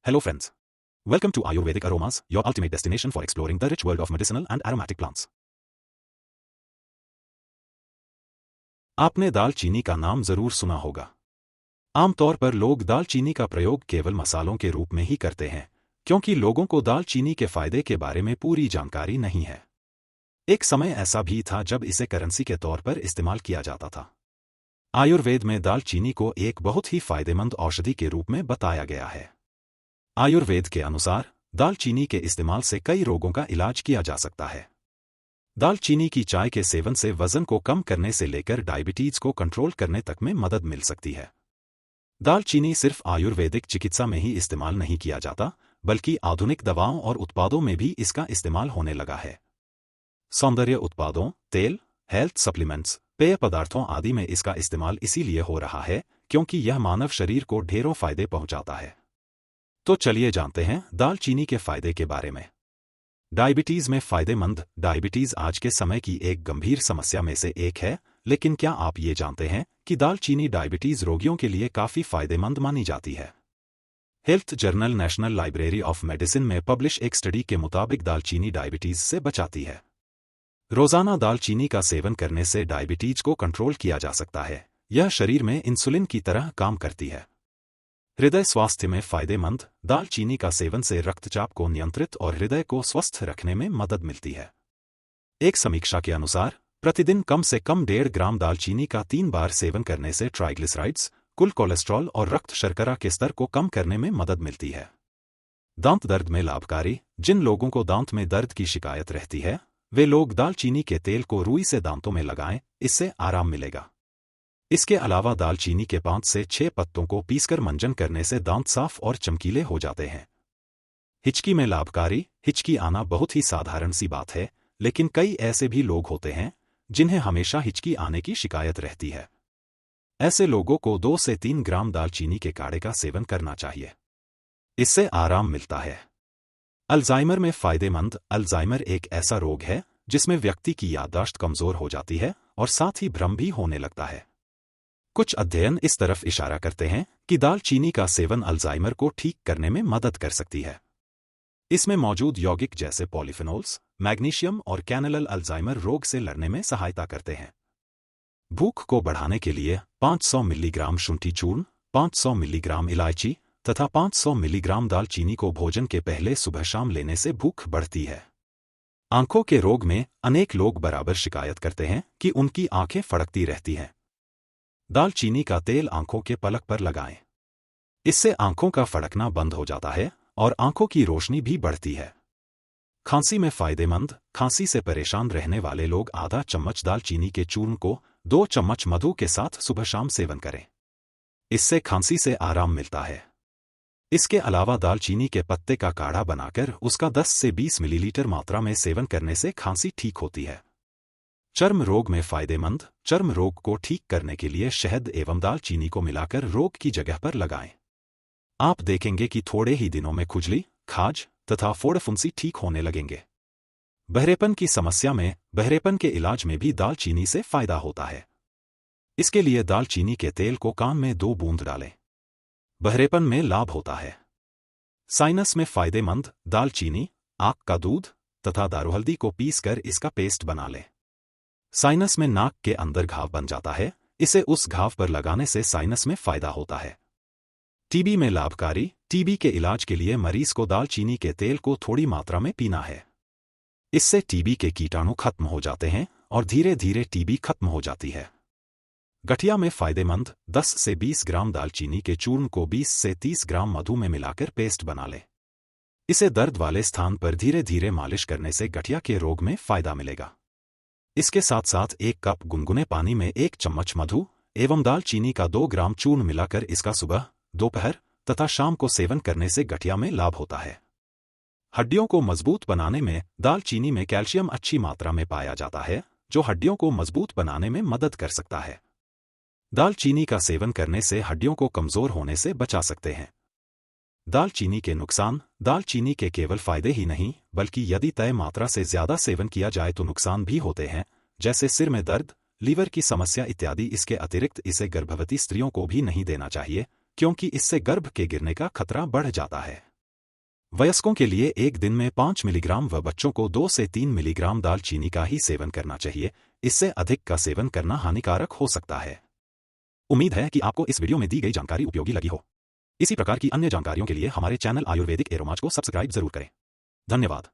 Hello friends. Welcome to Ayurvedic Aromas, your ultimate destination for exploring the rich world of medicinal and aromatic plants. आपने दालचीनी का नाम जरूर सुना होगा। आमतौर पर लोग दालचीनी का प्रयोग केवल मसालों के रूप में ही करते हैं, क्योंकि लोगों को दालचीनी के फायदे के बारे में पूरी जानकारी नहीं है। एक समय ऐसा भी था जब इसे करेंसी के तौर पर इस्तेमाल किया जाता था। आयुर्वेद में दालचीनी को एक बहुत ही फायदेमंद औषधि के रूप में बताया गया है। आयुर्वेद के अनुसार दालचीनी के इस्तेमाल से कई रोगों का इलाज किया जा सकता है। दालचीनी की चाय के सेवन से वजन को कम करने से लेकर डायबिटीज को कंट्रोल करने तक में मदद मिल सकती है। दालचीनी सिर्फ आयुर्वेदिक चिकित्सा में ही इस्तेमाल नहीं किया जाता, बल्कि आधुनिक दवाओं और उत्पादों में भी इसका इस्तेमाल होने लगा है। सौंदर्य उत्पादों, तेल, हेल्थ सप्लीमेंट्स, पेय पदार्थों आदि में इसका इस्तेमाल इसीलिए हो रहा है क्योंकि यह मानव शरीर को ढेरों फायदे पहुंचाता है। तो चलिए जानते हैं दालचीनी के फायदे के बारे में। डायबिटीज में फायदेमंद। डायबिटीज आज के समय की एक गंभीर समस्या में से एक है, लेकिन क्या आप ये जानते हैं कि दालचीनी डायबिटीज रोगियों के लिए काफी फायदेमंद मानी जाती है। Health journal national library of medicine में पब्लिश एक स्टडी के मुताबिक दालचीनी डायबिटीज से बचाती है। रोजाना दालचीनी का सेवन करने से डायबिटीज को कंट्रोल किया जा सकता है। यह शरीर में इंसुलिन की तरह काम करती है। हृदय स्वास्थ्य में फायदेमंद। दालचीनी का सेवन से रक्तचाप को नियंत्रित और हृदय को स्वस्थ रखने में मदद मिलती है। एक समीक्षा के अनुसार प्रतिदिन कम से कम 1.5 ग्राम दालचीनी का 3 बार सेवन करने से ट्राइग्लिसराइड्स, कुल कोलेस्ट्रॉल और रक्त शर्करा के स्तर को कम करने में मदद मिलती है। दांत दर्द में लाभकारी। जिन लोगों को दांत में दर्द की शिकायत रहती है, वे लोग दालचीनी के तेल को रुई से दांतों में लगाएं, इससे आराम मिलेगा। इसके अलावा दालचीनी के 5 से 6 पत्तों को पीसकर मंजन करने से दांत साफ और चमकीले हो जाते हैं। हिचकी में लाभकारी। हिचकी आना बहुत ही साधारण सी बात है, लेकिन कई ऐसे भी लोग होते हैं जिन्हें हमेशा हिचकी आने की शिकायत रहती है। ऐसे लोगों को 2 से 3 ग्राम दालचीनी के काढ़े का सेवन करना चाहिए। इससे आराम मिलता है। अल्जाइमर में फायदेमंद। अल्जाइमर एक ऐसा रोग है जिसमें व्यक्ति की याददाश्त कमजोर हो जाती है और साथ ही भ्रम भी होने लगता है। कुछ अध्ययन इस तरफ इशारा करते हैं कि दालचीनी का सेवन अल्जाइमर को ठीक करने में मदद कर सकती है। इसमें मौजूद यौगिक जैसे पॉलीफेनोल्स, मैग्नीशियम और कैनेलल अल्जाइमर रोग से लड़ने में सहायता करते हैं। भूख को बढ़ाने के लिए 500 मिलीग्राम शुंठी चूर्ण, 500 मिलीग्राम इलायची तथा 500 मिलीग्राम दालचीनी को भोजन के पहले सुबह शाम लेने से भूख बढ़ती है। आंखों के रोग में अनेक लोग बराबर शिकायत करते हैं कि उनकी आंखें फड़कती रहती हैं। दालचीनी का तेल आंखों के पलक पर लगाएं। इससे आंखों का फड़कना बंद हो जाता है और आंखों की रोशनी भी बढ़ती है। खांसी में फायदेमंद। खांसी से परेशान रहने वाले लोग आधा चम्मच दालचीनी के चूर्ण को 2 चम्मच मधु के साथ सुबह शाम सेवन करें। इससे खांसी से आराम मिलता है। इसके अलावा दालचीनी के पत्ते का काढ़ा बनाकर उसका 10 से 20 मिलीलीटर मात्रा में सेवन करने से खांसी ठीक होती है। चर्म रोग में फायदेमंद। चर्म रोग को ठीक करने के लिए शहद एवं दालचीनी को मिलाकर रोग की जगह पर लगाएं। आप देखेंगे कि थोड़े ही दिनों में खुजली, खाज तथा फोड़फुंसी ठीक होने लगेंगे। बहरेपन की समस्या में बहरेपन के इलाज में भी दालचीनी से फायदा होता है। इसके लिए दालचीनी के तेल को कान में 2 बूंद डालें। बहरेपन में लाभ होता है। साइनस में फायदेमंद। दालचीनी, आक का दूध तथा दारूहल्दी को पीसकर इसका पेस्ट बना लें। साइनस में नाक के अंदर घाव बन जाता है, इसे उस घाव पर लगाने से साइनस में फायदा होता है। टीबी में लाभकारी। टीबी के इलाज के लिए मरीज को दालचीनी के तेल को थोड़ी मात्रा में पीना है। इससे टीबी के कीटाणु खत्म हो जाते हैं और धीरे धीरे टीबी खत्म हो जाती है। गठिया में फायदेमंद। 10 से 20 ग्राम दालचीनी के चूर्ण को 20 से 30 ग्राम मधु में मिलाकर पेस्ट बना लें। इसे दर्द वाले स्थान पर धीरे धीरे मालिश करने से गठिया के रोग में फायदा मिलेगा। इसके साथ साथ 1 कप गुनगुने पानी में 1 चम्मच मधु एवं दालचीनी का 2 ग्राम चूर्ण मिलाकर इसका सुबह, दोपहर तथा शाम को सेवन करने से गठिया में लाभ होता है। हड्डियों को मजबूत बनाने में दालचीनी में कैल्शियम अच्छी मात्रा में पाया जाता है, जो हड्डियों को मजबूत बनाने में मदद कर सकता है। दालचीनी का सेवन करने से हड्डियों को कमजोर होने से बचा सकते हैं। दालचीनी के नुकसान। दालचीनी के केवल फायदे ही नहीं, बल्कि यदि तय मात्रा से ज्यादा सेवन किया जाए तो नुकसान भी होते हैं, जैसे सिर में दर्द, लीवर की समस्या इत्यादि। इसके अतिरिक्त इसे गर्भवती स्त्रियों को भी नहीं देना चाहिए, क्योंकि इससे गर्भ के गिरने का खतरा बढ़ जाता है। वयस्कों के लिए एक दिन में 5 मिलीग्राम व बच्चों को 2 से 3 मिलीग्राम दालचीनी का ही सेवन करना चाहिए, इससे अधिक का सेवन करना हानिकारक हो सकता है। उम्मीद है कि आपको इस वीडियो में दी गई जानकारी उपयोगी लगी हो। इसी प्रकार की अन्य जानकारियों के लिए हमारे चैनल आयुर्वेदिक एरोमाज को सब्सक्राइब जरूर करें। धन्यवाद।